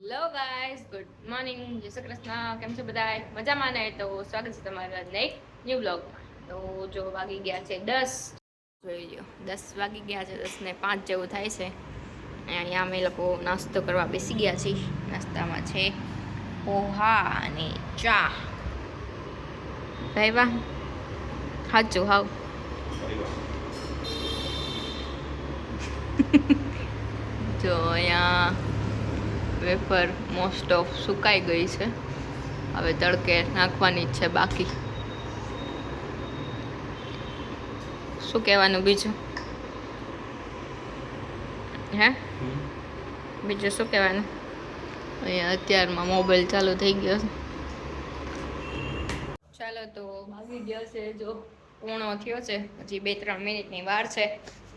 Hello guys, good morning, જય શ્રી કૃષ્ણ. કેમ છો બધાય? મજામાં ને? તો સ્વાગત છે તમારા નેક ન્યૂ બ્લોગમાં. તો જો વાગી ગયા છે 10. જોઈ લો, 10 વાગી ગયા છે, 10:05 જેવું થાય છે. અહીંયા અમે લોકો નાસ્તો કરવા બેસી ગયા છીએ. નાસ્તામાં છે પોહા અને ચા. ભાઈ વાહ, સાચું હાવ. જો અહીંયા વેફર મોસ્ટ ઓફ સુકાઈ ગઈ છે. હવે તડકે નાખવાની જ છે બાકી. શું કહેવાનું બીજું? હે બીજું શું કહેવાનું? અહીંયા અત્યારમાં મોબાઈલ ચાલુ થઈ ગયો છે. ચાલો તો ભાગી ગયો છે, જો પૂર્ણો થયો છે, હજી 2-3 મિનિટની વાર છે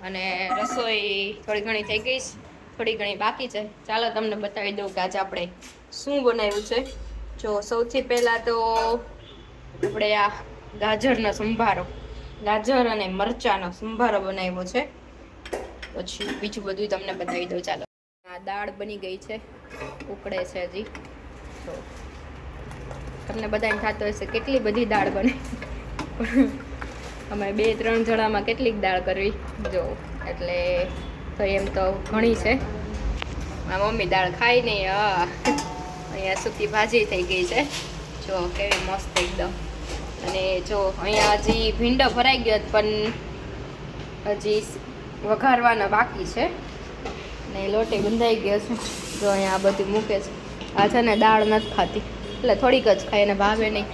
અને રસોઈ થોડી ઘણી થઈ ગઈ છે, થોડી ઘણી બાકી છે. ચાલો તમને બતાવી દઉં કે આજે આપણે શું બનાવ્યું છે. જો સૌથી પહેલાં તો આપણે આ ગાજરનો સંભારો, ગાજર અને મરચાંનો સંભારો બનાવ્યો છે. પછી બીજું બધું તમને બતાવી દઉં. ચાલો, આ દાળ બની ગઈ છે, ઉકળે છે હજી. તો તમને બધાને થતું હશે કેટલી બધી દાળ બને. અમે 2-3 જણામાં કેટલીક દાળ કરવી જો, એટલે તો એમ તો ઘણી છે. મારી મમ્મી દાળ ખાઈ નહીં. અહીંયા સૂકી ભાજી થઈ ગઈ છે, જો કેવી મસ્ત એકદમ. અને જો અહીંયા હજી ભીંડો ભરાઈ ગયો પણ હજી વઘારવાના બાકી છે ને લોટે બંધાઈ ગયો છે. જો અહીંયા આ બધું મૂકે છે. આ છે ને દાળ નથી ખાતી, એટલે થોડીક જ ખાય, એને ભાવે નહીં,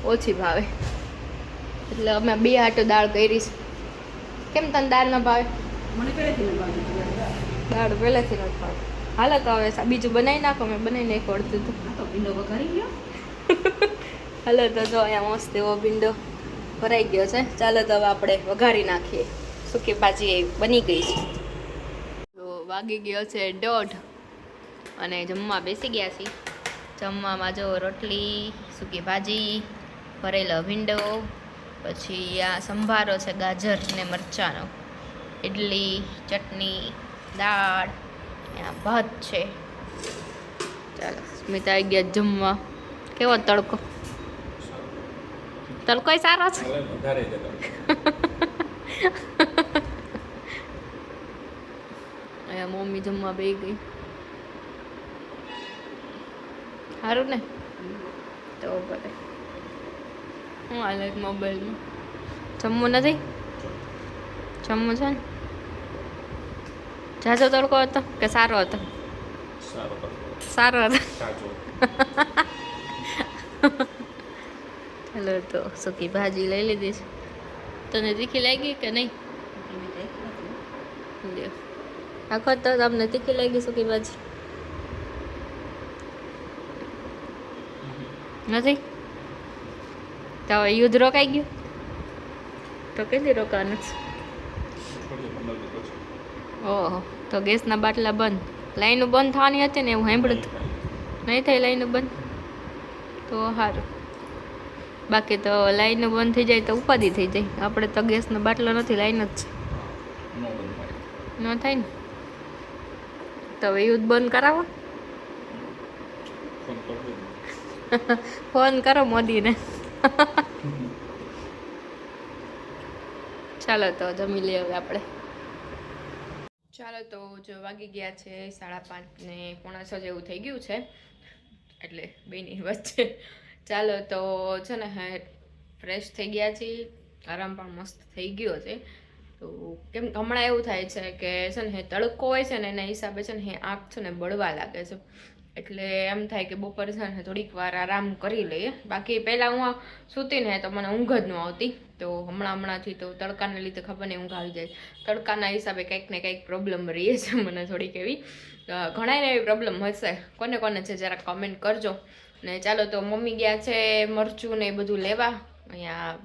ઓછી ભાવે. એટલે અમે 2 હાટો દાળ કરી છે. કેમ તને દાળ ન ભાવે? મને પહેલેથી ન ભાવે દાળ પહેલેથી નથી ભાવે. હાલો તો હવે બીજું બનાવી નાખો. મેં બનાવી નાખ્યું અડધું તો. આ તો ભીંડો વઘારી ગયો. હાલો તો જો અહીંયા મસ્ત એવો ભીંડો ભરાઈ ગયો છે. ચાલો તો હવે આપણે વઘારી નાખીએ. સૂકી ભાજી બની ગઈ છે. તો વાગી ગયો છે 1:30 અને જમવા બેસી ગયા છીએ. જમવામાં જો રોટલી, સૂકી ભાજી, ભરેલો ભીંડો, પછી આ સંભારો છે ગાજર ને મરચાંનો, ઇડલી, ચટણી, દાળ, આ ભાત છે. ચાલો, સ્મિતા આવી ગયા જમવા. કેવો તડકો? તડકોય સારો છે. અહીંયા મમ્મી જમવા બેસી ગઈ. સારું ને? તો ભલે. હું હાલે મોબાઈલમાં જમવું નથી? જમવું છે ને? ઝાઝો તડકો હતો કે સારો હતો? સારો હતો. ચાલો તો સૂકી ભાજી લઈ લીધી છે. તને તીખી લાગી કે નહીં? આખો તો તમને તીખી લાગી સૂકી ભાજી? નથી? તો હવે યુદ્ધ રોકાઈ ગયું? તો કેટલી રોકાવાનું છે? ઓહો, તો ગેસના બાટલા બંધ, લાઈનો બંધ થવાની હતી ને એવું સાંભળ્યું હતું. નહીં થાય લાઈનો બંધ તો સારું. બાકી તો લાઈનો બંધ થઈ જાય તો ઉપાધિ થઈ જાય. આપણે તો ગેસનો બાટલો નથી, લાઈન જ છે. ન થાય ને તો હવે યુદ્ધ બંધ કરાવો. ફોન કરો મોદીને. ચાલો તો જમી લઈએ હવે આપણે. ચાલો તો જો વાગી ગયા છે 5:30 ને 5:45 જેવું થઈ ગયું છે, એટલે બેની વચ્ચે. ચાલો તો છે ને ફ્રેશ થઈ ગયા છીએ, આરામ પણ મસ્ત થઈ ગયો છે. તો કેમ હમણાં એવું થાય છે કે છે ને તડકો હોય છે ને એના હિસાબે છે ને આંખ છે ને બળવા લાગે છે. એટલે એમ થાય કે બપોરે છે ને થોડીક વાર આરામ કરી લઈએ. બાકી પહેલાં હું સૂતી ને તો મને ઊંઘ જ ન આવતી. તો હમણાંથી તો તડકાને લીધે ખબર નહીં ઊંઘ આવી જાય. તડકાના હિસાબે કંઈક ને કંઈક પ્રોબ્લેમ રહીએ છે મને થોડીક એવી. ઘણાને એવી પ્રોબ્લેમ હશે, કોને કોને છે જરાક કમેન્ટ કરજો. ને ચાલો તો મમ્મી ગયા છે મરચું ને એ બધું લેવા, અહીંયા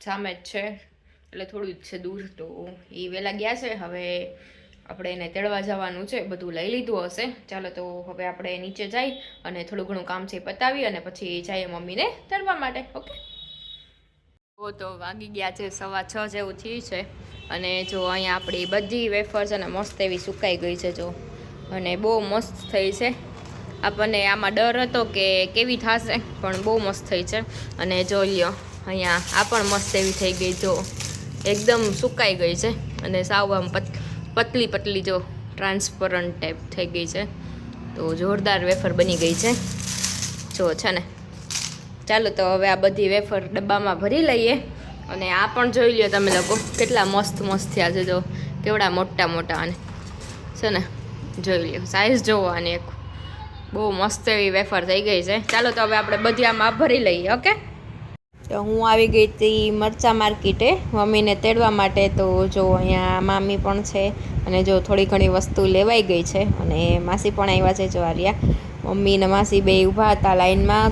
સામે જ છે, એટલે થોડું જ છે દૂર. તો એ વહેલા ગયા છે. હવે આપણે એને તેડવા જવાનું છે, બધું લઈ લીધું હશે. ચાલો તો હવે આપણે નીચે જઈ અને થોડું ઘણું કામ છે પતાવી અને પછી જઈએ મમ્મીને તેડવા માટે. ઓકે. તો વાગી ગયા છે 6:15 જેવું થયું છે. અને જો અહીંયા આપણી બધી વેફર છે ને મસ્ત એવી સુકાઈ ગઈ છે જો, અને બહુ મસ્ત થઈ છે. આપણને આમાં ડર હતો કે કેવી થશે, પણ બહુ મસ્ત થઈ છે. અને જો લ્યો અહીંયા આ પણ મસ્ત એવી થઈ ગઈ, જો એકદમ સુકાઈ ગઈ છે અને સાવ આમ પતલી પતલી જો ટ્રાન્સપરન્ટ ટાઈપ થઈ ગઈ છે. તો જોરદાર વેફર બની ગઈ છે જો છે ને. ચાલો તો હવે આ બધી વેફર ડબ્બામાં ભરી લઈએ. અને આ પણ જોઈ લ્યો તમે લોકો કેટલા મસ્ત મસ્ત થયા છે, જો કેવડા મોટા મોટા. અને છે ને જોઈ લ્યો સાઈઝ જોવો આની, એક બહુ મસ્ત એવી વેફર થઈ ગઈ છે. ચાલો તો હવે આપણે બધી આમાં ભરી લઈએ. ઓકે, તો હું આવી ગઈ હતી મરચાં માર્કેટે મમ્મીને તેડવા માટે. તો જો અહીંયા મામી પણ છે અને જો થોડી ઘણી વસ્તુ લેવાઈ ગઈ છે. અને માસી પણ આવ્યા છે, જો આર્યા મમ્મી ને માસી બે ઊભા હતા લાઈનમાં.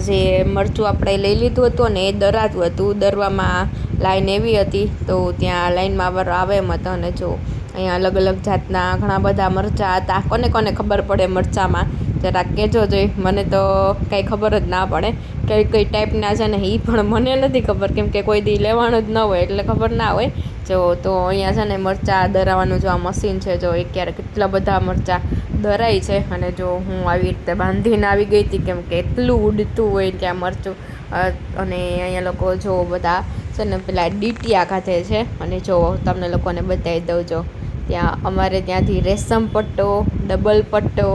જે મરચું આપણે લઈ લીધું હતું ને એ દરાતું હતું, દરવામાં લાઈન એવી હતી તો ત્યાં લાઈનમાં આવે એમ હતા. અને જો અહીંયા અલગ અલગ જાતના ઘણા બધા મરચાં હતા. કોને કોને ખબર પડે મરચાંમાં જરાક કહેજો જોઈ, મને તો કાંઈ ખબર જ ના પડે કઈ કઈ ટાઈપના છે ને એ પણ મને નથી ખબર, કેમ કે કોઈ દી લેવાનું જ ન હોય એટલે ખબર ના હોય. જો તો અહીંયા છે ને મરચાં દરાવવાનું જો આ મશીન છે, જો એ ક્યારે કેટલા બધા મરચાં દરાય છે. અને જો હું આવી રીતે બાંધીને આવી ગઈ હતી, કેમ કે એટલું ઉડતું હોય ત્યાં મરચું. અને અહીંયા લોકો જો બધા છે ને પેલા ડીટીયા ખાધે છે. અને જો તમને લોકોને બતાવી દઉં, જો ત્યાં અમારે ત્યાંથી રેશમ પટ્ટો, ડબલ પટ્ટો,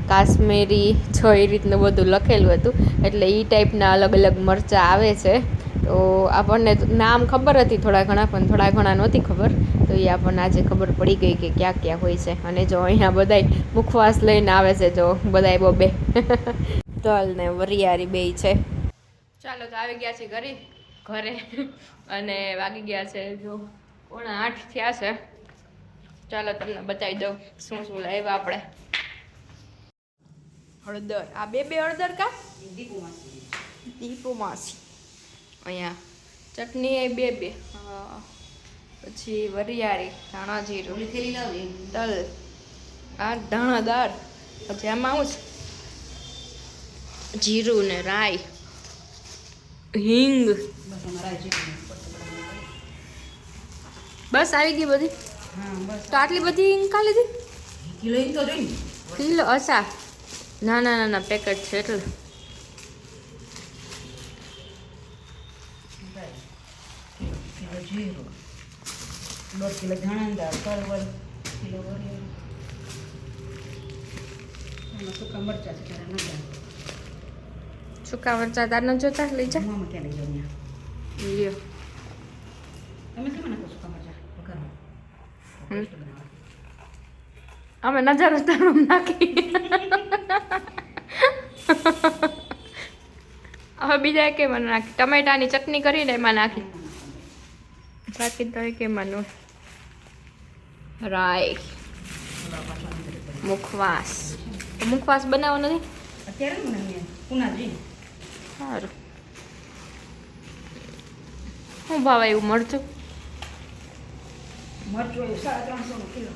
કાશ્મીરી જો એ રીતનું બધું લખેલું હતું. એટલે એ ટાઈપના અલગ અલગ મરચાં આવે છે. તો આપણને નામ ખબર હતી થોડા ઘણા, પણ થોડા ઘણા નહોતી ખબર. તો એ આપણને આજે ખબર પડી ગઈ કે ક્યાં ક્યાં હોય છે. અને જો અહીંયા બધાય મુખવાસ લઈને આવે છે, જો બધાય બબે તલ ને વરિયાળી બેય છે. ચાલો તો આવી ગયા છે ઘરે અને વાગી ગયા છે જો 7:45 થયા છે. ચાલો તમને બતાવી દઉં શું શું લાવ્યા આપણે. હળદર, આ બે હળદર કા દીપુ માસી. અહીંયા ચટણી એ બે પછી વરિયાળી, ધાણા જીરું, તલ, આ ધાણાદાર. પછી આમાં આવું છે જીરું ને રાઈ, હિંગ. બસ આવી ગઈ બધી. તો આટલી બધી હિંગ કા લીધી? કિલો? અચ્છા, ના ના ના ના પેકેટ છે એટલે. જીરું, 1.5 કિલો ધાણાદાર, તલ, કિલો વરિયાળી, સૂકા મરચાં છે તારા નજર. સૂકા મરચાં તાર ન જોતા લઈ જા. મામા ક્યાં લઈ જાઉં? લ્યો તમે કેમ નાખો સૂકા મરચાં વઘારમાં? અમે નજર ઉતારવા નાખી. હવે બીજા કેમાં નાખી? ટમેટાની ચટણી કરીને એમાં નાખી. બાકી તો કેમાં નો. રાઈ, મુખવાસ. મુખવાસ બનાવો નથી અત્યારે મને પુનાજી સારું. શું ભાવ આવ્યું મરચું? મરચું 350 કિલો.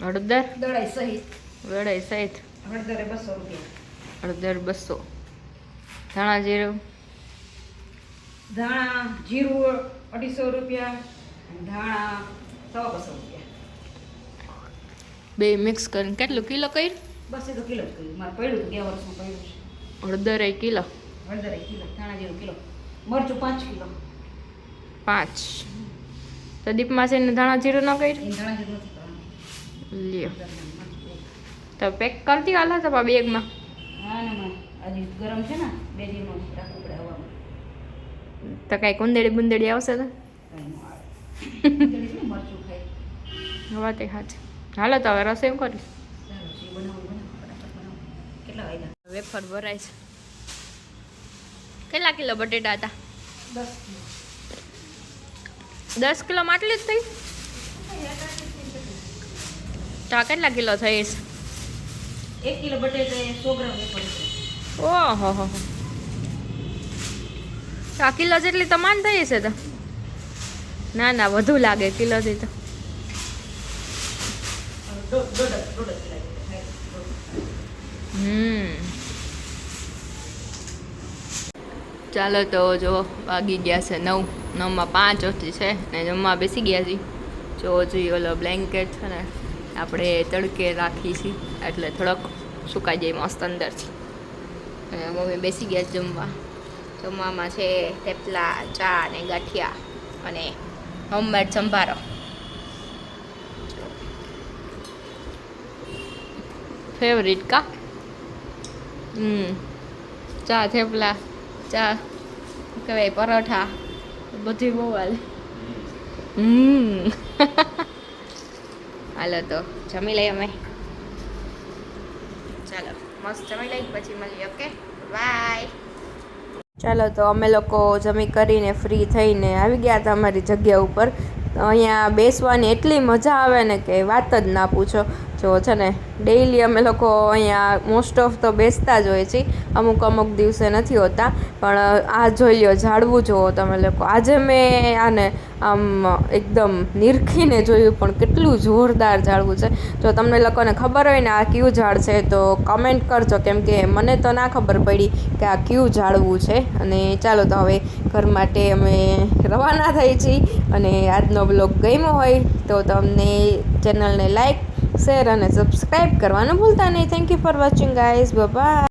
હળદર દળાઈ સહિત. વડાઈ સહિત હળદરે 200 રૂપિયા. હળદર 200, ધાણા જીરું, ધાણા જીરું 250 રૂપિયા, ધાણા 250 રૂપિયા. બે મિક્સ કરીને કેટલું કિલો કર્યું? બસ એ તો કિલો જ કર્યું. મારે પડ્યું હતું ગયા વર્ષમાં પડ્યું છે. હળદર 1 કિલો, હળદર 1 કિલો, ધાણા જીરું કિલો, મરચું 5 કિલો. 5. તો દીપમાં છે ને ધાણા જીરું ન કર્યું? એ ધાણા જીરું નથી કરવાનું. લ્યો તો પેક કરતી હાલો તો બેગમાં. હા ના હજી ગરમ છે ને, 2 દિવસનું રાખવું પડે હવામાં. તો કાંઈ કુંદેડી બુંદેડી આવશે તો કંઈ ન આવે. મરચું ખાય. હવા તે હાચે. હાલો તો હવે રસોઈ કરી. ચાલો જે બનાવું ફટાફટ બનાવું. કેટલા વાગ્યા? વેફર ભરાય છે. કેટલા કિલો બટેટા હતા? 10 કિલોમાં આટલી જ થઈ? તો આ કેટલા કિલો થઈ છે? 1 કિલો બટેટા 100 ગ્રામ વેફર છે. ઓહો હો, તો આ કિલો જેટલી તમાન થઈ છે તો? ના ના વધુ લાગે કિલોથી તો. દોઢ કિલો થાય. ચાલો તો જો વાગી ગયા છે 9. 9માં 5 ઓછી છે ને જમવા બેસી ગયા છીએ. જો જોઈએ ઓલો બ્લેન્કેટ છે ને આપણે તડકે રાખી છીએ એટલે થોડોક સુકાઈ જાય મસ્ત અંદરથી. અને મમ્મી બેસી ગયા જમવા. જમવામાં છે થેપલા, ચા અને ગાંઠિયા અને હોમમેડ સંભારો. ફેવરિટ કા? ચા, થેપલા, ચા કહેવાય, પરોઠા બધું બહુ હાલે. હાલો તો જમી લઈએ અમે. ચાલો મસ્ત જમી લઈ પછી મળીએ. Okay, bye. ચાલો તો અમે લોકો જમી કરીને ફ્રી થઈને આવી ગયા હતા અમારી જગ્યા ઉપર. અહીંયા બેસવાની એટલી મજા આવે ને કે વાત જ ના પૂછો. જો છે ને ડેઈલી અમે લોકો અહીંયા મોસ્ટ ઓફ તો બેસતા જ હોય છીએ, અમુક દિવસે નથી હોતા. પણ આ જોઈ લ્યો, ઝાડવું જુઓ તમે લોકો. આજે મેં આને આમ એકદમ નિરખીને જોયું, પણ કેટલું જોરદાર ઝાડવું છે. જો તમને લોકોને ખબર હોય ને આ કયું ઝાડ છે તો કમેન્ટ કરજો, કેમ કે મને તો ના ખબર પડી કે આ કયું ઝાડવું છે. અને ચાલો તો હવે ઘર માટે અમે રવાના થઈ છીએ. અને આજનો બ્લોગ ગમ્યો હોય તો તમને ચેનલને લાઈક, શેર અને સબસ્ક્રાઈબ કરવાનું ભૂલતા નહીં. Thank you for watching guys. By.